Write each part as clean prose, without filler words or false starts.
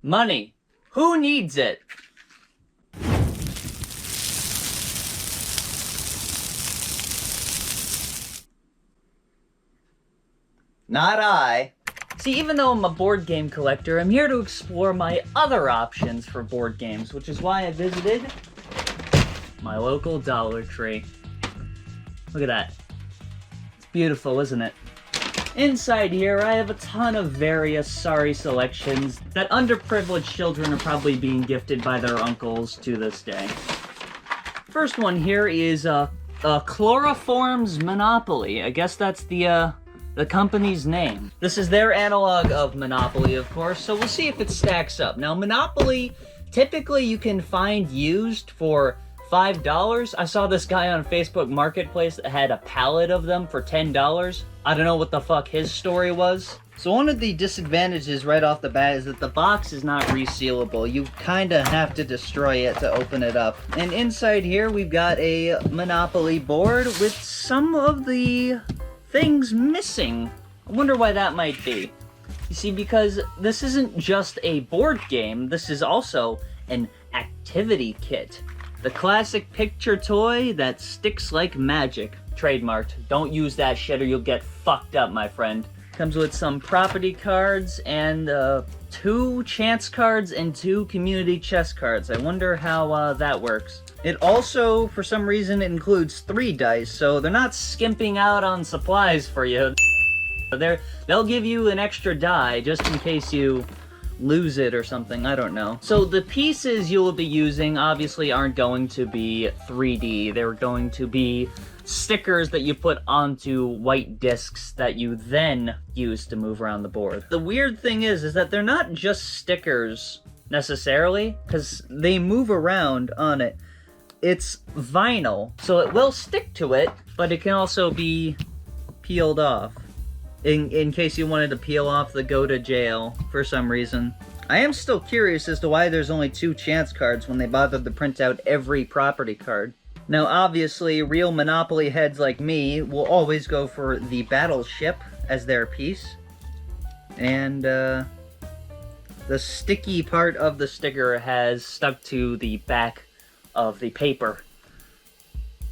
Money. Who needs it? Not I. See, even though I'm a board game collector, I'm here to explore my other options for board games, which is why I visited my local Dollar Tree. Look at that. It's beautiful, isn't it? Inside here, I have a ton of various sorry selections that underprivileged children are probably being gifted by their uncles to this day. First one here is Chloroform's Monopoly. I guess that's the company's name. This is their analog of Monopoly, of course, so we'll see if it stacks up. Now, Monopoly, typically you can find used for $5. I saw this guy on Facebook Marketplace that had a pallet of them for $10. I don't know what the fuck his story was. So one of the disadvantages right off the bat is that the box is not resealable. You kinda have to destroy it to open it up. And inside here we've got a Monopoly board with some of the things missing. I wonder why that might be. You see, because this isn't just a board game, this is also an activity kit. The classic picture toy that sticks like magic. Trademarked. Don't use that shit or you'll get fucked up, my friend. Comes with some property cards and 2 chance cards and 2 community chess cards. I wonder how that works. It also, for some reason, includes 3 dice, so they're not skimping out on supplies for you. They'll give you an extra die just in case you lose it or something, I don't know. So the pieces you will be using obviously aren't going to be 3D. They're going to be stickers that you put onto white discs that you then use to move around the board. The weird thing is that they're not just stickers necessarily, because they move around on it. It's vinyl, so it will stick to it, but it can also be peeled off. In case you wanted to peel off the go to jail for some reason. I am still curious as to why there's only 2 chance cards when they bothered to print out every property card. Now obviously, real Monopoly heads like me will always go for the battleship as their piece. And the sticky part of the sticker has stuck to the back of the paper,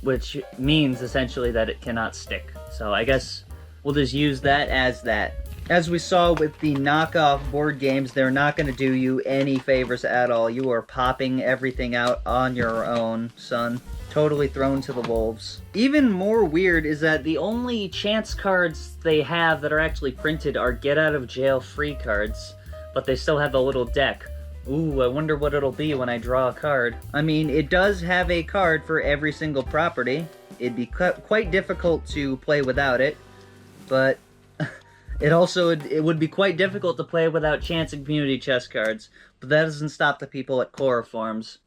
which means essentially that it cannot stick. So I guess we'll just use that as that. As we saw with the knockoff board games, they're not going to do you any favors at all. You are popping everything out on your own, son. Totally thrown to the wolves. Even more weird is that the only chance cards they have that are actually printed are get-out-of-jail-free cards, but they still have a little deck. Ooh, I wonder what it'll be when I draw a card. I mean, it does have a card for every single property. It'd be quite difficult to play without it. But it would be quite difficult to play without chance and community chess cards. But that doesn't stop the people at Chloroforms.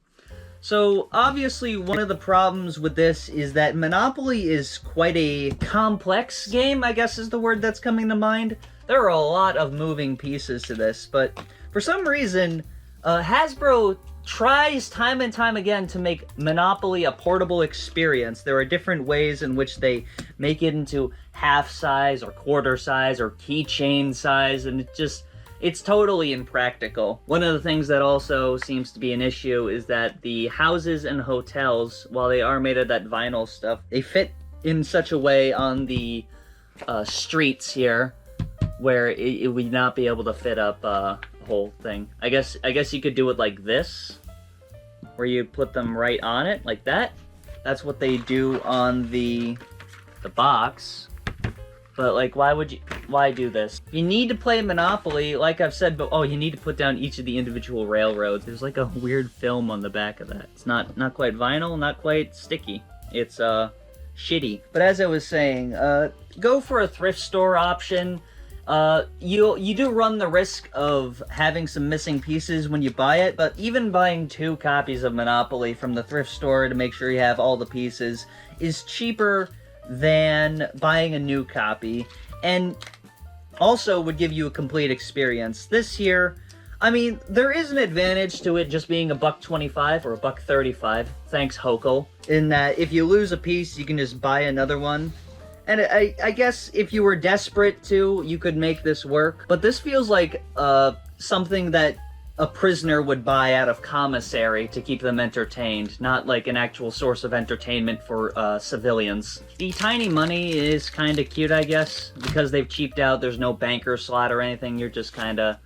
So, obviously, one of the problems with this is that Monopoly is quite a complex game, I guess is the word that's coming to mind. There are a lot of moving pieces to this, but for some reason, Hasbro tries time and time again to make Monopoly a portable experience. There are different ways in which they make it into half size or quarter size or keychain size, and it's totally impractical. One of the things that also seems to be an issue is that the houses and hotels, while they are made of that vinyl stuff, they fit in such a way on the streets here where it would not be able to fit up a whole thing. I guess you could do it like this, where you put them right on it, like that. That's what they do on the box. But, like, why do this? You need to play Monopoly, like I've said, but you need to put down each of the individual railroads. There's like a weird film on the back of that. It's not quite vinyl, not quite sticky. It's, shitty. But as I was saying, go for a thrift store option. You do run the risk of having some missing pieces when you buy it, but even buying 2 copies of Monopoly from the thrift store to make sure you have all the pieces is cheaper than buying a new copy, and also would give you a complete experience. This here, I mean, there is an advantage to it just being $1.25 or $1.35, thanks Hokel, in that if you lose a piece, you can just buy another one. And I guess if you were desperate to, you could make this work. But this feels like something that a prisoner would buy out of commissary to keep them entertained, not like an actual source of entertainment for civilians. The tiny money is kind of cute, I guess, because they've cheaped out. There's no banker slot or anything. You're just kind of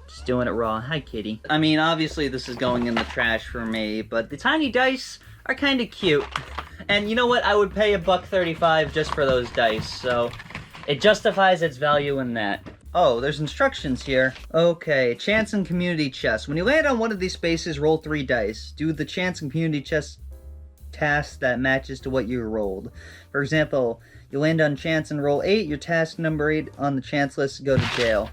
just doing it raw. Hi, kitty. I mean, obviously this is going in the trash for me, but the tiny dice are kind of cute. And you know what? I would pay $1.35 just for those dice, so it justifies its value in that. Oh, there's instructions here. Okay, chance and community chest. When you land on one of these spaces, roll 3 dice. Do the chance and community chest task that matches to what you rolled. For example, you land on chance and roll 8, your task number 8 on the chance list to go to jail.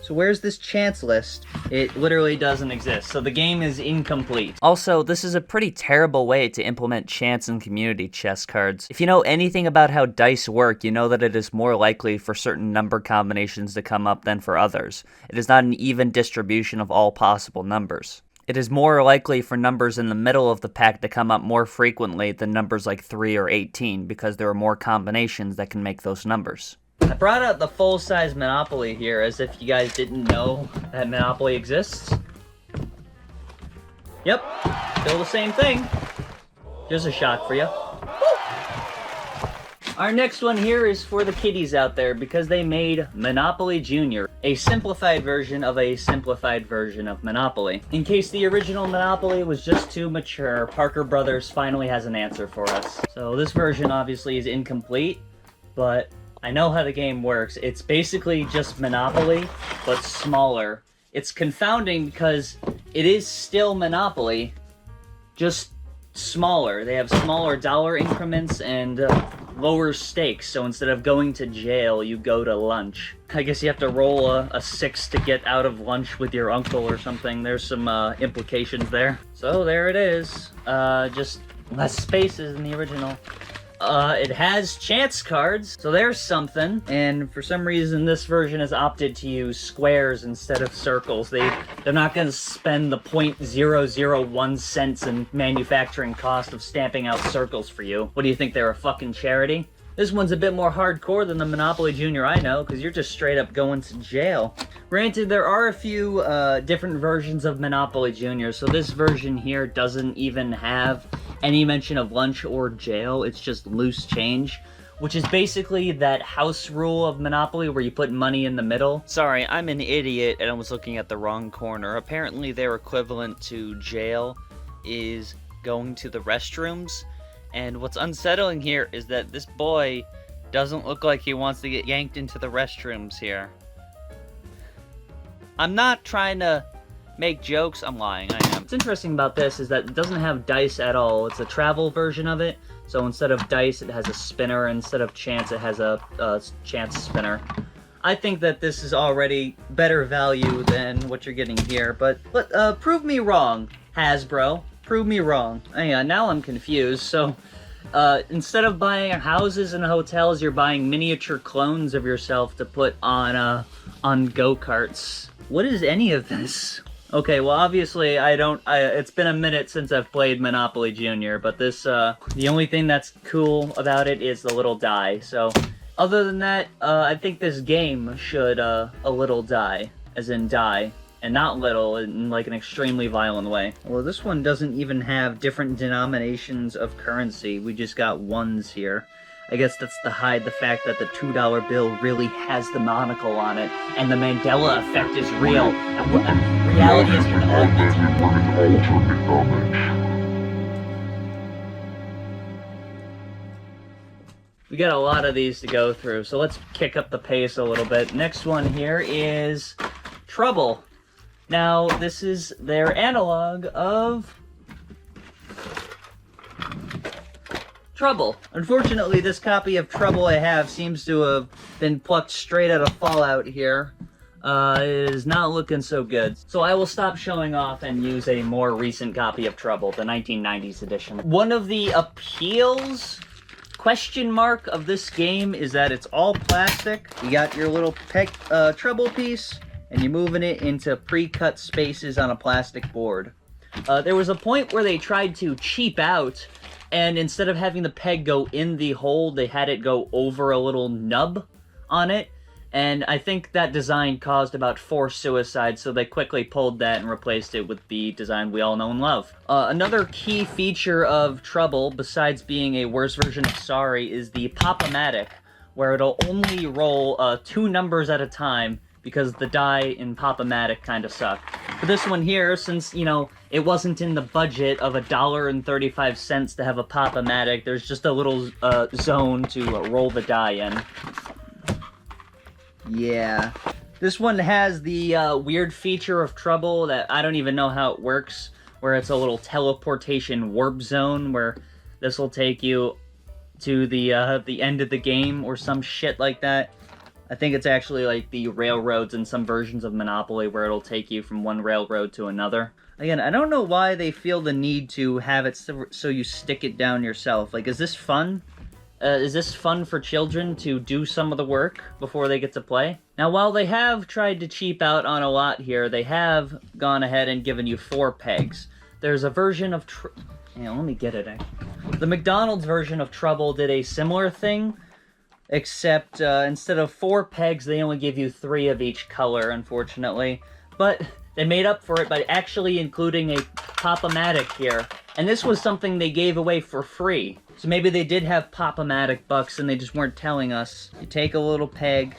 So where's this chance list? It literally doesn't exist, so the game is incomplete. Also, this is a pretty terrible way to implement chance and community chest cards. If you know anything about how dice work, you know that it is more likely for certain number combinations to come up than for others. It is not an even distribution of all possible numbers. It is more likely for numbers in the middle of the pack to come up more frequently than numbers like 3 or 18, because there are more combinations that can make those numbers. I brought out the full-size Monopoly here as if you guys didn't know that Monopoly exists. Yep, still the same thing. Just a shot for you. Our next one here is for the kiddies out there because they made Monopoly Junior, a simplified version of a simplified version of Monopoly. In case the original Monopoly was just too mature, Parker Brothers finally has an answer for us. So this version obviously is incomplete, but I know how the game works. It's basically just Monopoly, but smaller. It's confounding because it is still Monopoly, just smaller. They have smaller dollar increments and lower stakes, so instead of going to jail, you go to lunch. I guess you have to roll a 6 to get out of lunch with your uncle or something. There's some implications there. So there it is. Just less spaces than the original. It has chance cards, so there's something. And for some reason, this version has opted to use squares instead of circles. They're not going to spend the 0.001 cents in manufacturing cost of stamping out circles for you. What do you think, they're a fucking charity? This one's a bit more hardcore than the Monopoly Junior I know, because you're just straight up going to jail. Granted, there are a few different versions of Monopoly Junior, so this version here doesn't even have any mention of lunch or jail. It's just loose change, which is basically that house rule of Monopoly where you put money in the middle. Sorry, I'm an idiot and I was looking at the wrong corner. Apparently their equivalent to jail is going to the restrooms. And what's unsettling here is that this boy doesn't look like he wants to get yanked into the restrooms here. I'm not trying to make jokes, I'm lying, I am. What's interesting about this is that it doesn't have dice at all. It's a travel version of it. So instead of dice, it has a spinner. Instead of chance, it has a chance spinner. I think that this is already better value than what you're getting here. But prove me wrong, Hasbro. Prove me wrong. Yeah, now I'm confused. So instead of buying houses and hotels, you're buying miniature clones of yourself to put on go-karts. What is any of this? Okay, well obviously it's been a minute since I've played Monopoly Junior, but this, the only thing that's cool about it is the little die. So other than that, I think this game should a little die, as in die. And not little, in like an extremely violent way. Well, this one doesn't even have different denominations of currency. We just got ones here. I guess that's to hide the fact that the $2 bill really has the monocle on it, and the Mandela effect is real. And reality is an We got a lot of these to go through, so let's kick up the pace a little bit. Next one here is Trouble. Now, this is their analog of Trouble. Unfortunately, this copy of Trouble I have seems to have been plucked straight out of Fallout here. It is not looking so good. So I will stop showing off and use a more recent copy of Trouble, the 1990s edition. One of the appeals, question mark, of this game is that it's all plastic. You got your little Trouble piece, and you're moving it into pre-cut spaces on a plastic board. There was a point where they tried to cheap out, and instead of having the peg go in the hole, they had it go over a little nub on it, And I think that design caused about 4 suicides, so they quickly pulled that and replaced it with the design we all know and love. Another key feature of Trouble, besides being a worse version of Sorry, is the Pop-O-Matic, where it'll only roll 2 numbers at a time, because the die in Pop-O-Matic kind of suck. For this one here, since, you know, it wasn't in the budget of $1.35 to have a Pop-O-Matic, there's just a little zone to roll the die in. Yeah. This one has the weird feature of Trouble that I don't even know how it works, where it's a little teleportation warp zone, where this will take you to the end of the game or some shit like that. I think it's actually like the railroads in some versions of Monopoly, where it'll take you from one railroad to another. Again, I don't know why they feel the need to have it so you stick it down yourself. Like, is this fun? Is this fun for children to do some of the work before they get to play? Now, while they have tried to cheap out on a lot here, they have gone ahead and given you 4 pegs. There's a version of... let me get it. The McDonald's version of Trouble did a similar thing, except instead of 4 pegs, they only give you 3 of each color, unfortunately. But they made up for it by actually including a Pop-O-Matic here. And this was something they gave away for free. So maybe they did have Pop-O-Matic bucks and they just weren't telling us. You take a little peg,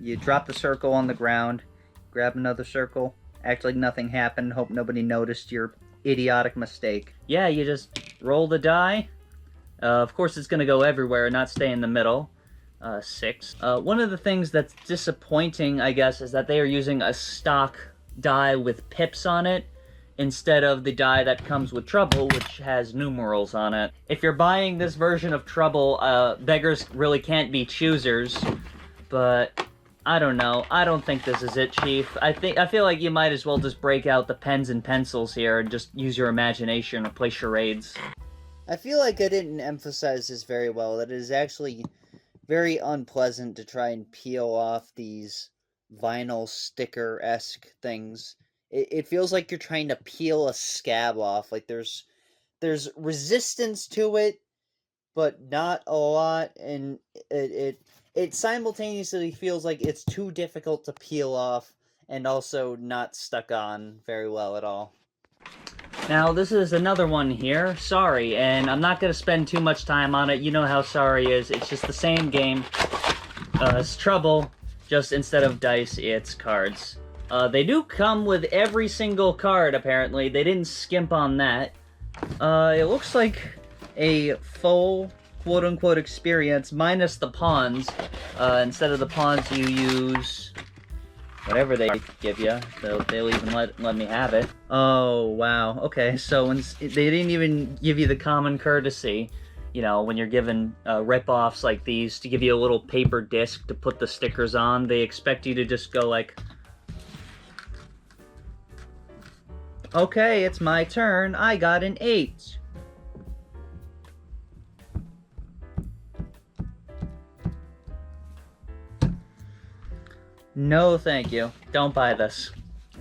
you drop the circle on the ground, grab another circle, act like nothing happened, hope nobody noticed your idiotic mistake. Yeah, you just roll the die. Of course it's going to go everywhere and not stay in the middle. 6. One of the things that's disappointing, I guess, is that they are using a stock die with pips on it, instead of the die that comes with Trouble, which has numerals on it. If you're buying this version of Trouble, beggars really can't be choosers, but I don't know. I don't think this is it, Chief. I feel like you might as well just break out the pens and pencils here and just use your imagination or play charades. I feel like I didn't emphasize this very well, that it is actually very unpleasant to try and peel off these vinyl sticker-esque things. It feels like you're trying to peel a scab off. Like there's resistance to it, but not a lot, and it simultaneously feels like it's too difficult to peel off and also not stuck on very well at all. Now, this is another one here, Sorry, and I'm not going to spend too much time on it. You know how Sorry is. It's just the same game as Trouble, just instead of dice, it's cards. They do come with every single card, apparently. They didn't skimp on that. It looks like a full, quote-unquote, experience, minus the pawns. Instead of the pawns, you use whatever they give you. They'll even let me have it. Oh, wow. Okay, so they didn't even give you the common courtesy, you know, when you're given rip-offs like these, to give you a little paper disc to put the stickers on. They expect you to just go like, okay, it's my turn. I got an 8. No, thank you. Don't buy this.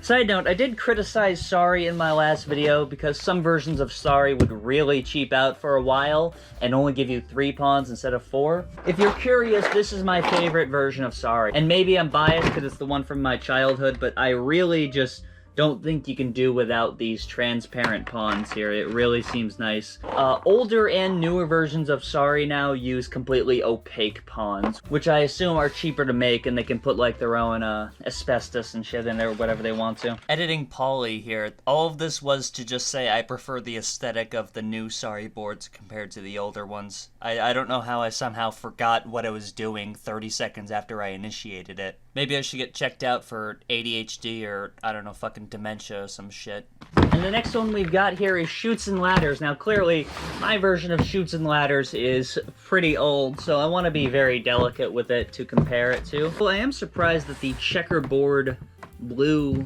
Side note, I did criticize Sorry in my last video because some versions of Sorry would really cheap out for a while and only give you 3 pawns instead of 4. If you're curious, this is my favorite version of Sorry. And maybe I'm biased because it's the one from my childhood, but I really just don't think you can do without these transparent pawns here. It really seems nice. Older and newer versions of Sorry now use completely opaque pawns, which I assume are cheaper to make, and they can put like their own asbestos and shit in there, or whatever they want to. Editing Polly here. All of this was to just say I prefer the aesthetic of the new Sorry boards compared to the older ones. I don't know how I somehow forgot what I was doing 30 seconds after I initiated it. Maybe I should get checked out for ADHD or, I don't know, fucking dementia or some shit. And the next one we've got here is Chutes and Ladders. Now, clearly, my version of Chutes and Ladders is pretty old, so I want to be very delicate with it to compare it to. Well, I am surprised that the checkerboard blue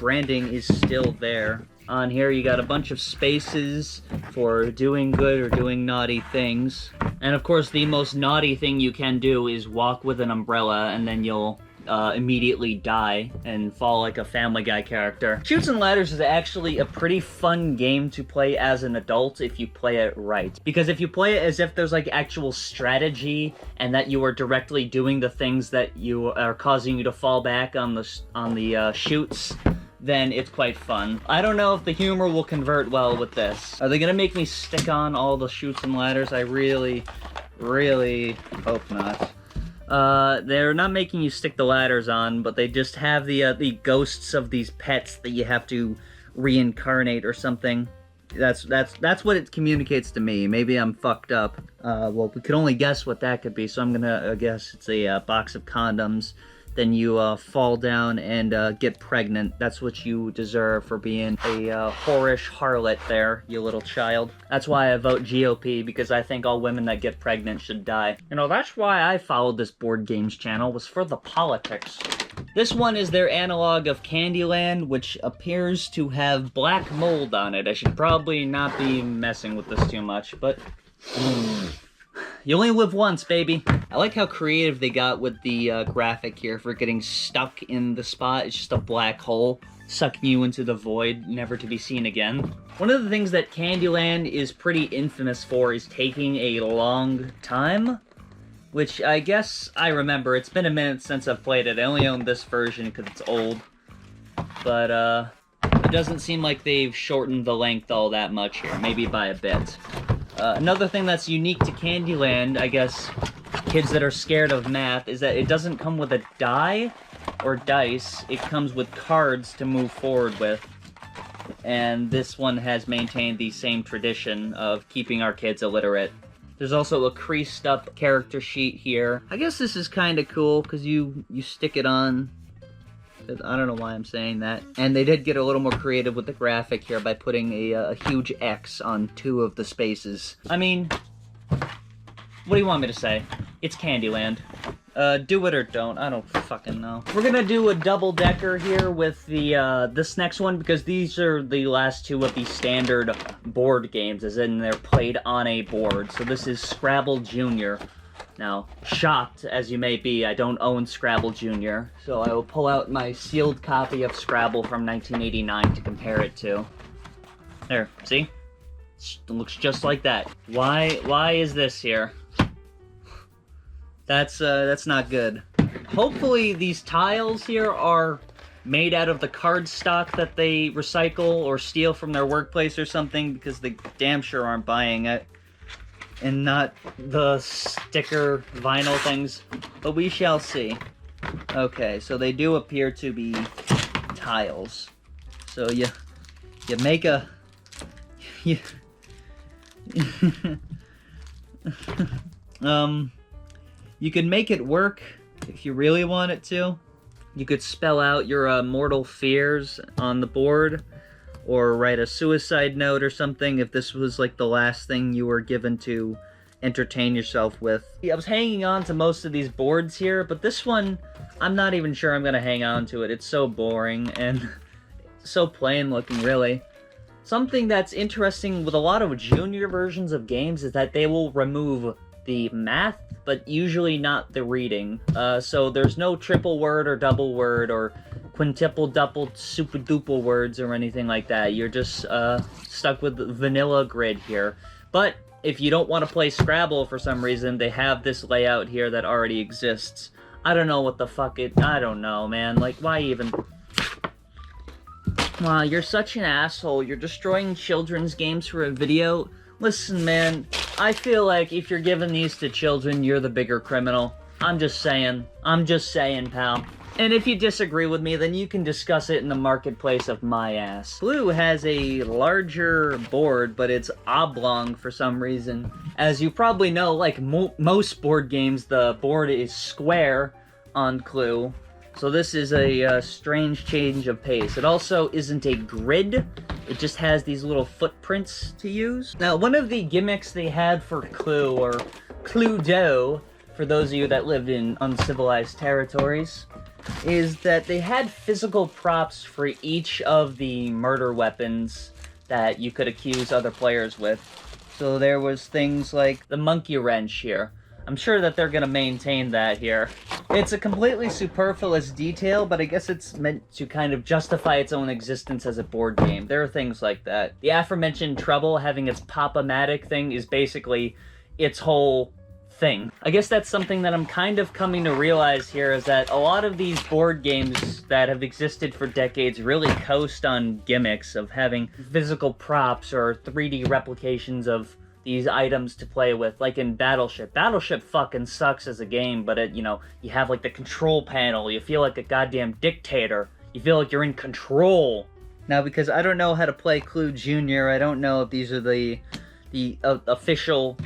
branding is still there. On here, you got a bunch of spaces for doing good or doing naughty things. And of course, the most naughty thing you can do is walk with an umbrella, and then you'll immediately die and fall like a Family Guy character. Chutes and Ladders is actually a pretty fun game to play as an adult if you play it right. Because if you play it as if there's like actual strategy and that you are directly doing the things that you are causing you to fall back on the chutes, then it's quite fun. I don't know if the humor will convert well with this. Are they gonna make me stick on all the chutes and ladders? I really hope not. They're not making you stick the ladders on, but they just have the ghosts of these pets that you have to reincarnate or something. That's what it communicates to me. Maybe I'm fucked up. Well, we could only guess what that could be, so I'm gonna guess it's a box of condoms. Then you fall down and get pregnant. That's what you deserve for being a whorish harlot there, you little child. That's why I vote GOP, because I think all women that get pregnant should die. You know, that's why I followed this board games channel, was for the politics. This one is their analog of Candyland, which appears to have black mold on it. I should probably not be messing with this too much, but... You only live once, baby. I like how creative they got with the graphic here for getting stuck in the spot. It's just a black hole sucking you into the void, never to be seen again. One of the things that Candyland is pretty infamous for is taking a long time, which I guess I remember. It's been a minute since I've played it. I only own this version because it's old. But it doesn't seem like they've shortened the length all that much here, maybe by a bit. Another thing that's unique to Candyland, I guess, kids that are scared of math, is that it doesn't come with a die or dice. It comes with cards to move forward with. And this one has maintained the same tradition of keeping our kids illiterate. There's also a creased up character sheet here. I guess this is kind of cool because you stick it on. I don't know why I'm saying that. And they did get a little more creative with the graphic here by putting a huge X on 2 of the spaces. I mean, what do you want me to say? It's Candyland. Do it or don't. I don't fucking know. We're gonna do a double-decker here with the this next one, because these are the last 2 of the standard board games, as in they're played on a board. So this is Scrabble Jr. Now, shocked as you may be, I don't own Scrabble Jr., so I will pull out my sealed copy of Scrabble from 1989 to compare it to. There, see? It looks just like that. Why is this here? That's not good. Hopefully these tiles here are made out of the card stock that they recycle or steal from their workplace or something, because they damn sure aren't buying it. And not the sticker vinyl things, but we shall see. Okay, so they do appear to be tiles. So you make a... You can make it work if you really want it to. You could spell out your mortal fears on the board, or write a suicide note or something if this was like the last thing you were given to entertain yourself with. I was hanging on to most of these boards here, but this one, I'm not even sure I'm gonna hang on to it. It's so boring and so plain looking, really. Something that's interesting with a lot of junior versions of games is that they will remove the math, but usually not the reading. So there's no triple word or double word or quintuple, double, super duple words or anything like that. You're just stuck with the vanilla grid here. But if you don't want to play Scrabble for some reason, they have this layout here that already exists. I don't know what the fuck I don't know, man. Like, why even... Wow, you're such an asshole. You're destroying children's games for a video. Listen, man, I feel like if you're giving these to children, you're the bigger criminal. I'm just saying. I'm just saying, pal. And if you disagree with me, then you can discuss it in the marketplace of my ass. Blue has a larger board, but it's oblong for some reason. As you probably know, like most board games, the board is square on Clue. So this is a strange change of pace. It also isn't a grid. It just has these little footprints to use. Now, one of the gimmicks they had for Clue, or Cluedo, for those of you that lived in uncivilized territories, is that they had physical props for each of the murder weapons that you could accuse other players with. So there was things like the monkey wrench here. I'm sure that they're gonna maintain that here. It's a completely superfluous detail, but I guess it's meant to kind of justify its own existence as a board game. There are things like that. The aforementioned Trouble having its Pop-O-Matic thing is basically its whole thing. I guess that's something that I'm kind of coming to realize here, is that a lot of these board games that have existed for decades really coast on gimmicks of having physical props or 3D replications of these items to play with, like in Battleship. Battleship fucking sucks as a game, but it, you have like the control panel, you feel like a goddamn dictator, you feel like you're in control. Now, because I don't know how to play Clue Jr., I don't know if these are the official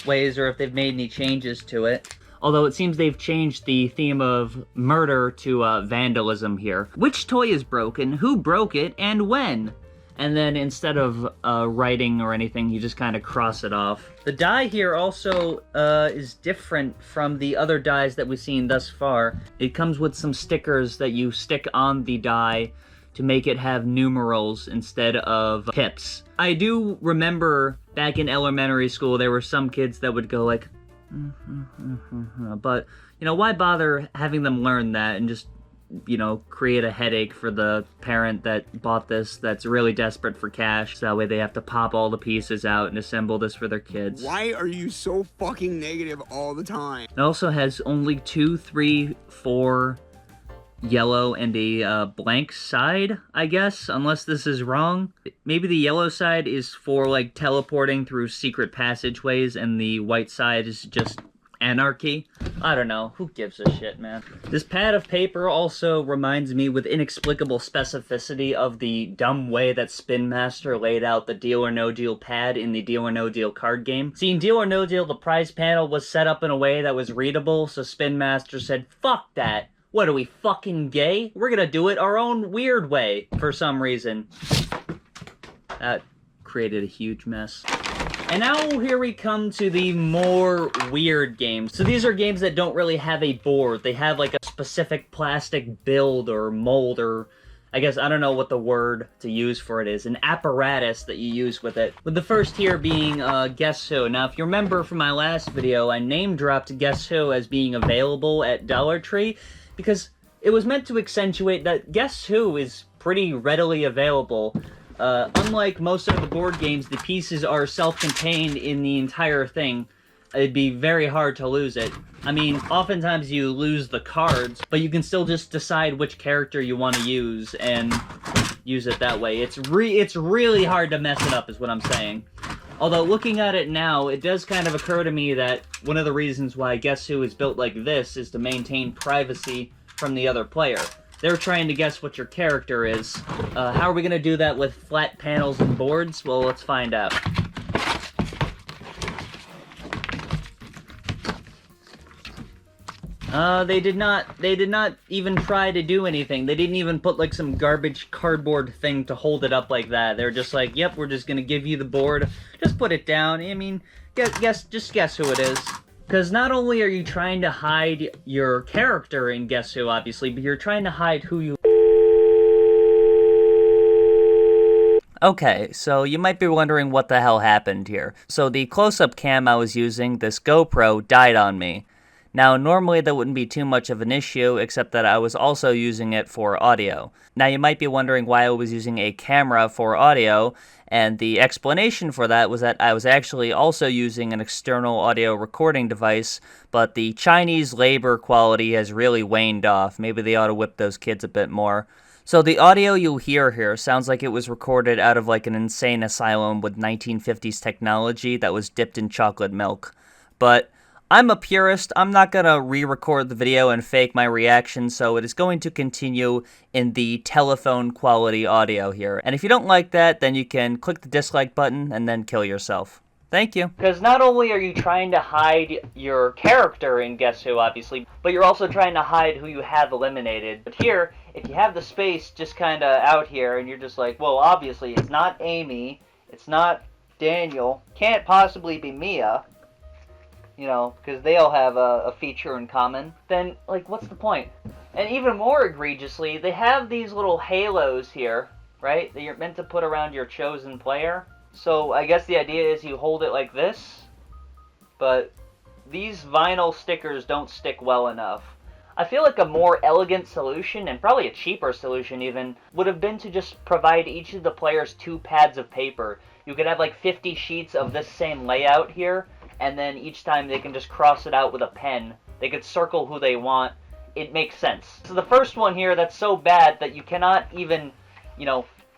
ways or if they've made any changes to it. Although it seems they've changed the theme of murder to vandalism here. Which toy is broken, who broke it, and when? And then instead of writing or anything, you just kind of cross it off. The die here also is different from the other dies that we've seen thus far. It comes with some stickers that you stick on the die to make it have numerals instead of pips. I do remember back in elementary school, there were some kids that would go like, but, why bother having them learn that and just create a headache for the parent that bought this that's really desperate for cash, so that way they have to pop all the pieces out and assemble this for their kids. Why are you so fucking negative all the time? It also has only 2, 3, 4 yellow and a blank side, I guess, unless this is wrong. Maybe the yellow side is for like teleporting through secret passageways and the white side is just anarchy. I don't know. Who gives a shit, man? This pad of paper also reminds me with inexplicable specificity of the dumb way that Spin Master laid out the Deal or No Deal pad in the Deal or No Deal card game. See, in Deal or No Deal, the prize panel was set up in a way that was readable, so Spin Master said, fuck that. What are we, fucking gay? We're gonna do it our own weird way, for some reason. That created a huge mess. And now here we come to the more weird games. So these are games that don't really have a board. They have like a specific plastic build or mold or, I guess, I don't know what the word to use for it is. An apparatus that you use with it. With the first here being Guess Who. Now if you remember from my last video, I name dropped Guess Who as being available at Dollar Tree because it was meant to accentuate that Guess Who is pretty readily available. Unlike most of the board games, the pieces are self-contained in the entire thing. It'd be very hard to lose it. I mean, oftentimes you lose the cards, but you can still just decide which character you want to use and use it that way. It's really hard to mess it up, is what I'm saying. Although, looking at it now, it does kind of occur to me that one of the reasons why Guess Who is built like this is to maintain privacy from the other player. They're trying to guess what your character is. How are we going to do that with flat panels and boards? Well, let's find out. They did not even try to do anything. They didn't even put like some garbage cardboard thing to hold it up like that. They're just like, yep, we're just going to give you the board. Just put it down. I mean, just guess who it is. Because not only are you trying to hide your character in Guess Who, obviously, but you're trying to hide who you... Okay, so you might be wondering what the hell happened here. So the close-up cam I was using, this GoPro, died on me. Now, normally that wouldn't be too much of an issue, except that I was also using it for audio. Now, you might be wondering why I was using a camera for audio, and the explanation for that was that I was actually also using an external audio recording device, but the Chinese labor quality has really waned off. Maybe they ought to whip those kids a bit more. So the audio you'll hear here sounds like it was recorded out of like an insane asylum with 1950s technology that was dipped in chocolate milk. But I'm a purist. I'm not going to re-record the video and fake my reaction, so it is going to continue in the telephone quality audio here. And if you don't like that, then you can click the dislike button and then kill yourself. Thank you. Because not only are you trying to hide your character in Guess Who, obviously, but you're also trying to hide who you have eliminated. But here, if you have the space just kind of out here, and you're just like, well, obviously, it's not Amy, it's not Daniel, can't possibly be Mia, because they all have a feature in common, then, like, what's the point? And even more egregiously, they have these little halos here, right, that you're meant to put around your chosen player. So I guess the idea is you hold it like this, but these vinyl stickers don't stick well enough. I feel like a more elegant solution, and probably a cheaper solution even, would have been to just provide each of the players 2 pads of paper. You could have like 50 sheets of this same layout here, and then each time they can just cross it out with a pen. They could circle who they want. It makes sense. So the first one here, that's so bad that you cannot even,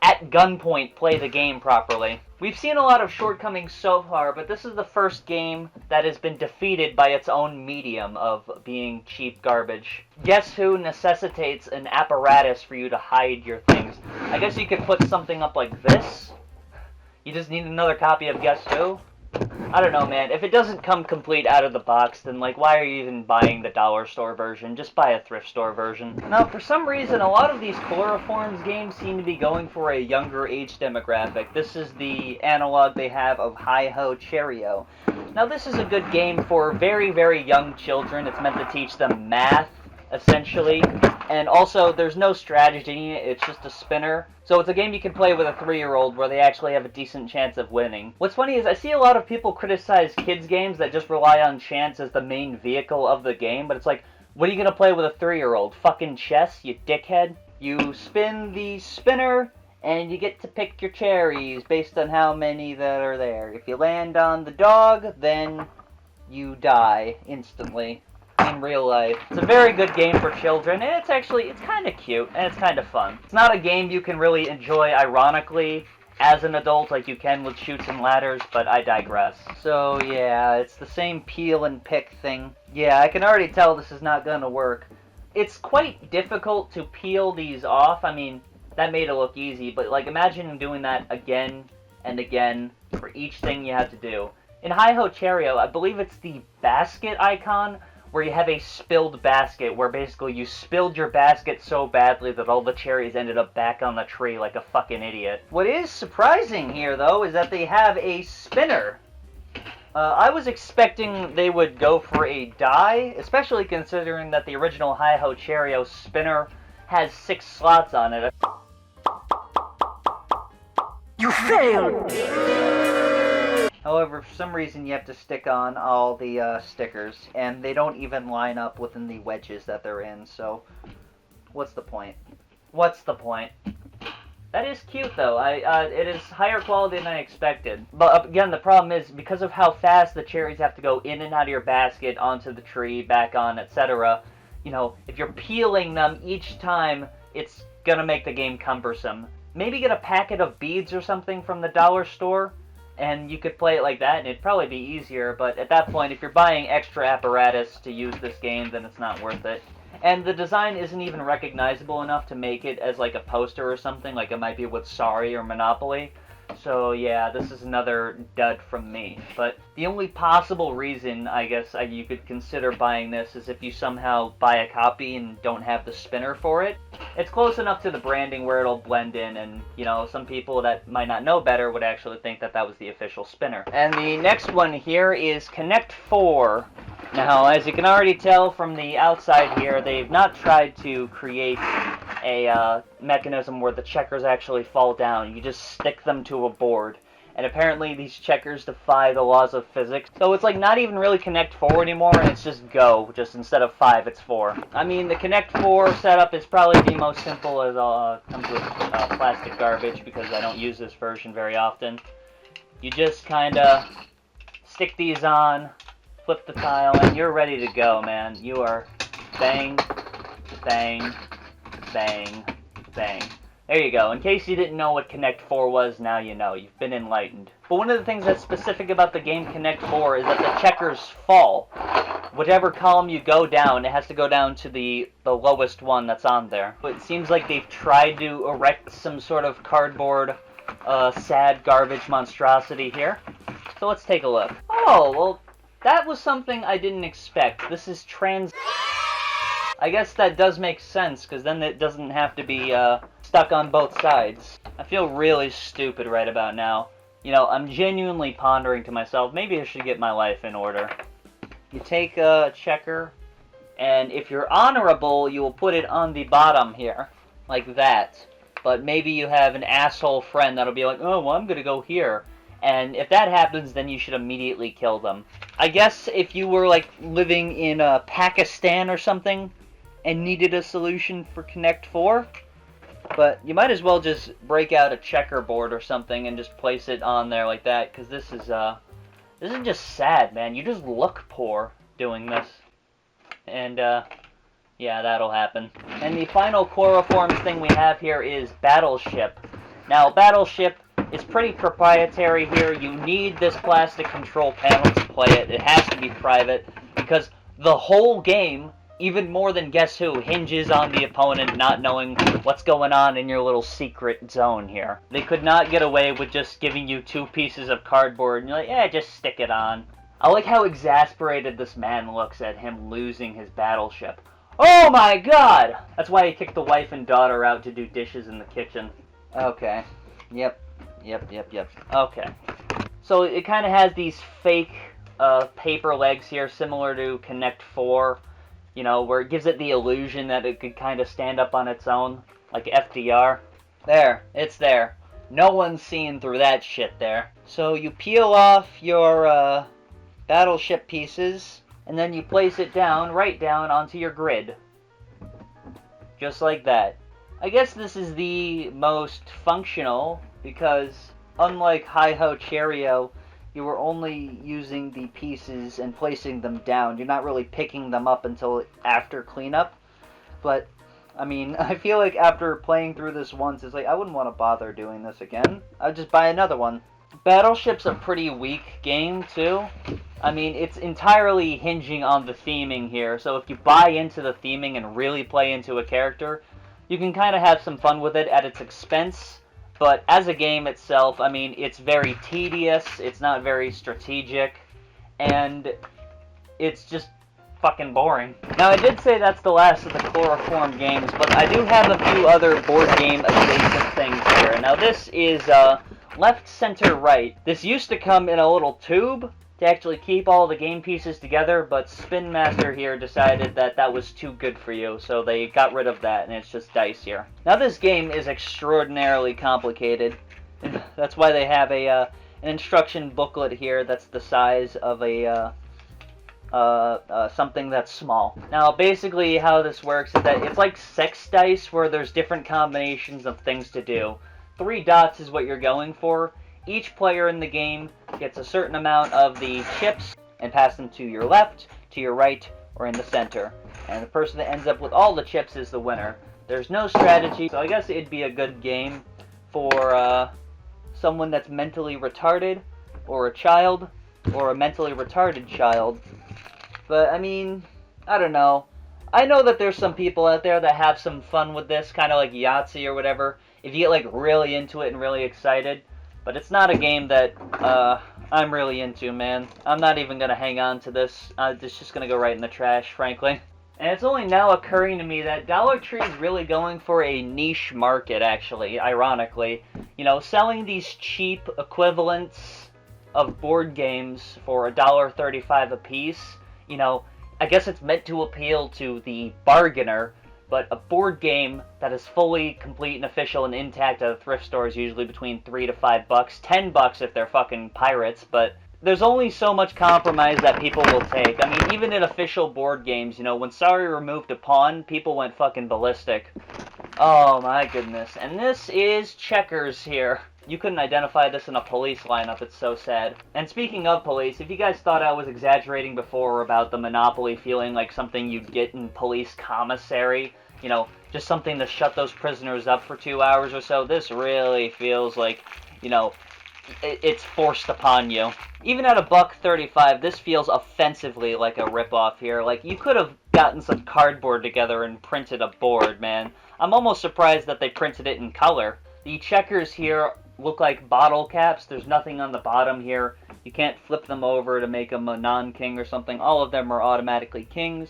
at gunpoint play the game properly. We've seen a lot of shortcomings so far, but this is the first game that has been defeated by its own medium of being cheap garbage. Guess Who necessitates an apparatus for you to hide your things. I guess you could put something up like this. You just need another copy of Guess Who? I don't know, man. If it doesn't come complete out of the box, then, why are you even buying the dollar store version? Just buy a thrift store version. Now, for some reason, a lot of these chloroforms games seem to be going for a younger age demographic. This is the analog they have of Hi-Ho Cherry-O. Now, this is a good game for very, very young children. It's meant to teach them math, essentially. And also, there's no strategy, it's just a spinner. So it's a game you can play with a 3-year-old where they actually have a decent chance of winning. What's funny is I see a lot of people criticize kids' games that just rely on chance as the main vehicle of the game, but it's like, what are you going to play with a 3-year-old? Fucking chess, you dickhead? You spin the spinner, and you get to pick your cherries based on how many that are there. If you land on the dog, then you die instantly. In real life. It's a very good game for children, and it's kind of cute, and it's kind of fun. It's not a game you can really enjoy ironically as an adult like you can with Chutes and Ladders, but I digress. So yeah, it's the same peel and pick thing. Yeah, I can already tell this is not gonna work. It's quite difficult to peel these off. I mean, that made it look easy, but imagine doing that again and again for each thing you have to do. In Hi-Ho Cherry-O, I believe it's the basket icon, where you have a spilled basket, where basically you spilled your basket so badly that all the cherries ended up back on the tree like a fucking idiot. What is surprising here, though, is that they have a spinner. I was expecting they would go for a die, especially considering that the original Hi-Ho Cherry-O spinner has 6 slots on it. You failed! However, for some reason you have to stick on all the stickers, and they don't even line up within the wedges that they're in, so what's the point? What's the point? That is cute, though. It is higher quality than I expected. But again, the problem is, because of how fast the cherries have to go in and out of your basket, onto the tree, back on, etc., if you're peeling them each time, it's gonna make the game cumbersome. Maybe get a packet of beads or something from the dollar store, and you could play it like that, and it'd probably be easier, but at that point, if you're buying extra apparatus to use this game, then it's not worth it. And the design isn't even recognizable enough to make it as a poster or something, like it might be with Sorry or Monopoly. So yeah, this is another dud from me. But the only possible reason, I guess, you could consider buying this is if you somehow buy a copy and don't have the spinner for it. It's close enough to the branding where it'll blend in, and, some people that might not know better would actually think that that was the official spinner. And the next one here is Connect 4. Now, as you can already tell from the outside here, they've not tried to create a mechanism where the checkers actually fall down. You just stick them to a board. And apparently these checkers defy the laws of physics. So it's not even really Connect 4 anymore, and it's just Go. Just instead of 5, it's 4. I mean, the Connect 4 setup is probably the most simple, as comes with plastic garbage, because I don't use this version very often. You just kinda stick these on, flip the tile, and you're ready to go, man. You are bang, bang, bang, bang. There you go. In case you didn't know what Connect 4 was, now you know. You've been enlightened. But one of the things that's specific about the game Connect 4 is that the checkers fall. Whichever column you go down, it has to go down to the lowest one that's on there. But it seems like they've tried to erect some sort of cardboard, sad garbage monstrosity here. So let's take a look. Oh, well, that was something I didn't expect. This is I guess that does make sense, because then it doesn't have to be stuck on both sides. I feel really stupid right about now. I'm genuinely pondering to myself, maybe I should get my life in order. You take a checker, and if you're honorable, you will put it on the bottom here, like that. But maybe you have an asshole friend that'll be like, oh, well, I'm gonna go here. And if that happens, then you should immediately kill them. I guess if you were, living in Pakistan or something, and needed a solution for Connect 4. But you might as well just break out a checkerboard or something and just place it on there like that, because this is just sad, man. You just look poor doing this. And, yeah, that'll happen. And the final chloroforms thing we have here is Battleship. Now, Battleship is pretty proprietary here. You need this plastic control panel to play it. It has to be private, because the whole game, even more than Guess Who, hinges on the opponent not knowing what's going on in your little secret zone here. They could not get away with just giving you 2 pieces of cardboard and you're like, yeah, just stick it on. I like how exasperated this man looks at him losing his Battleship. Oh my god! That's why he kicked the wife and daughter out to do dishes in the kitchen. Okay. Yep. Okay. So it kind of has these fake paper legs here, similar to Connect 4. You know, where it gives it the illusion that it could kind of stand up on its own, like FDR. There, it's there. No one's seeing through that shit there. So you peel off your Battleship pieces, and then you place it down, right down onto your grid. Just like that. I guess this is the most functional, because unlike Hi-Ho Cheerio, you were only using the pieces and placing them down. You're not really picking them up until after cleanup. But, I mean, I feel like after playing through this once, it's like, I wouldn't want to bother doing this again. I'd just buy another one. Battleship's a pretty weak game, too. I mean, it's entirely hinging on the theming here. So if you buy into the theming and really play into a character, you can kind of have some fun with it at its expense. But as a game itself, I mean, it's very tedious, it's not very strategic, and it's just fucking boring. Now, I did say that's the last of the chloroform games, but I do have a few other board game adjacent things here. Now, this is left, center, right. This used to come in a little tube to actually keep all the game pieces together, but Spin Master here decided that that was too good for you, so they got rid of that, and it's just dice here. Now this game is extraordinarily complicated. That's why they have an instruction booklet here that's the size of a something that's small. Now basically how this works is that it's like sex dice where there's different combinations of things to do. 3 dots is what you're going for. Each player in the game gets a certain amount of the chips and pass them to your left, to your right, or in the center. And the person that ends up with all the chips is the winner. There's no strategy, so I guess it'd be a good game for someone that's mentally retarded, or a child, or a mentally retarded child. But, I mean, I don't know. I know that there's some people out there that have some fun with this, kind of like Yahtzee or whatever, if you get like really into it and really excited. But it's not a game that I'm really into, man. I'm not even going to hang on to this. It's just going to go right in the trash, frankly. And it's only now occurring to me that Dollar Tree is really going for a niche market, actually, ironically. You know, selling these cheap equivalents of board games for $1.35 a piece. You know, I guess it's meant to appeal to the bargainer, but a board game that is fully complete and official and intact at a thrift store is usually between $3 to $5, $10 if they're fucking pirates, but there's only so much compromise that people will take. I mean, even in official board games, you know, when Sorry removed a pawn, people went fucking ballistic. Oh my goodness. And this is Checkers here. You couldn't identify this in a police lineup, it's so sad. And speaking of police, if you guys thought I was exaggerating before about the Monopoly feeling like something you'd get in police commissary, you know, just something to shut those prisoners up for 2 hours or so, this really feels like, you know, it's forced upon you. Even at $1.35, this feels offensively like a ripoff here. Like, you could have gotten some cardboard together and printed a board, man. I'm almost surprised that they printed it in color. The checkers here look like bottle caps. There's nothing on the bottom here. You can't flip them over to make them a non-king or something. All of them are automatically kings.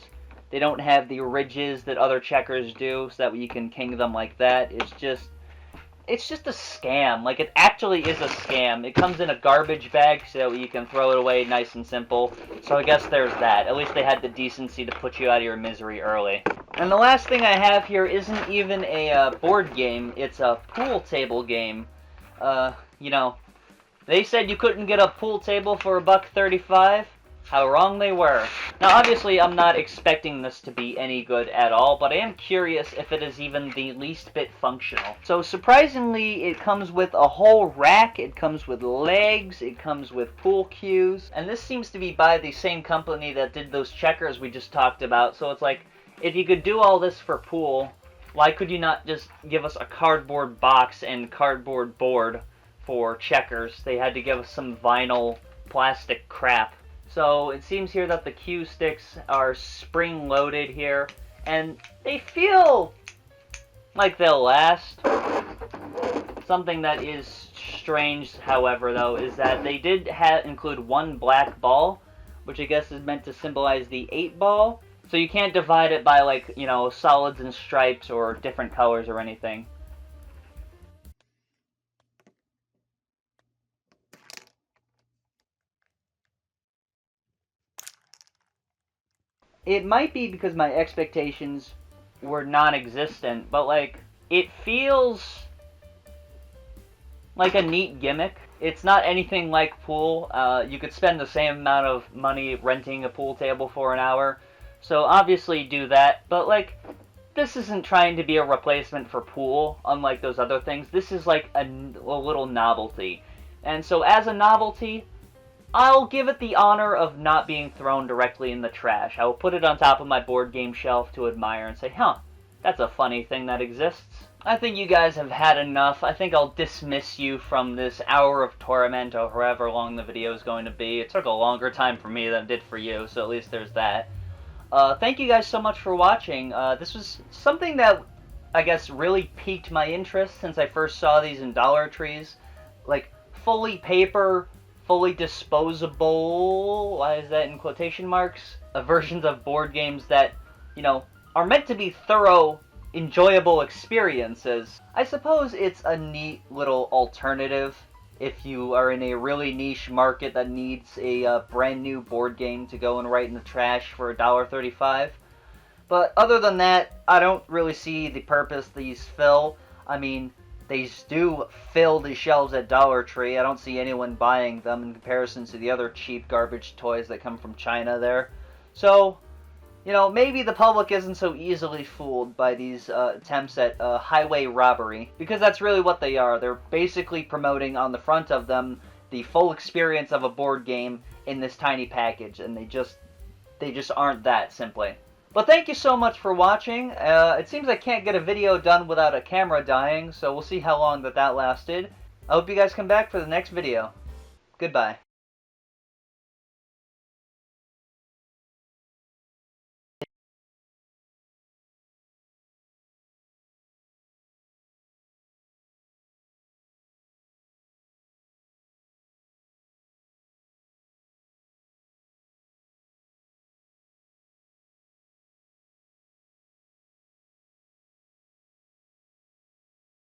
They don't have the ridges that other checkers do, so that you can king them like that. It's just a scam. Like, it actually is a scam. It comes in a garbage bag so you can throw it away nice and simple. So I guess there's that. At least they had the decency to put you out of your misery early. And the last thing I have here isn't even a board game. It's a pool table game. You know, they said you couldn't get a pool table for $1.35. How wrong they were. Now, obviously, I'm not expecting this to be any good at all, but I am curious if it is even the least bit functional. So, surprisingly, it comes with a whole rack, it comes with legs, it comes with pool cues, and this seems to be by the same company that did those checkers we just talked about, so it's like, if you could do all this for pool, why could you not just give us a cardboard box and cardboard board for checkers? They had to give us some vinyl plastic crap. So it seems here that the cue sticks are spring-loaded here, and they feel like they'll last. Something that is strange, however, though, is that they did include one black ball, which I guess is meant to symbolize the 8-ball. So you can't divide it by, like, you know, solids and stripes or different colors or anything. It might be because my expectations were non-existent, but, like, it feels like a neat gimmick. It's not anything like pool. You could spend the same amount of money renting a pool table for an hour, so obviously do that, but, like, this isn't trying to be a replacement for pool, unlike those other things. This is like a little novelty. And so as a novelty, I'll give it the honor of not being thrown directly in the trash. I will put it on top of my board game shelf to admire and say, huh, that's a funny thing that exists. I think you guys have had enough. I think I'll dismiss you from this hour of torment or however long the video is going to be. It took a longer time for me than it did for you, so at least there's that. Thank you guys so much for watching. This was something that, I guess, really piqued my interest since I first saw these in Dollar Trees. Like, fully paper, fully disposable, why is that in quotation marks? Versions of board games that, you know, are meant to be thorough, enjoyable experiences. I suppose it's a neat little alternative if you are in a really niche market that needs a brand new board game to go and write in the trash for $1.35. But other than that, I don't really see the purpose these fill. I mean, they do fill the shelves at Dollar Tree. I don't see anyone buying them in comparison to the other cheap garbage toys that come from China there. So, you know, maybe the public isn't so easily fooled by these attempts at highway robbery, because that's really what they are. They're basically promoting on the front of them the full experience of a board game in this tiny package, and they just aren't that, simply. But thank you so much for watching. It seems I can't get a video done without a camera dying, so we'll see how long that lasted. I hope you guys come back for the next video. Goodbye.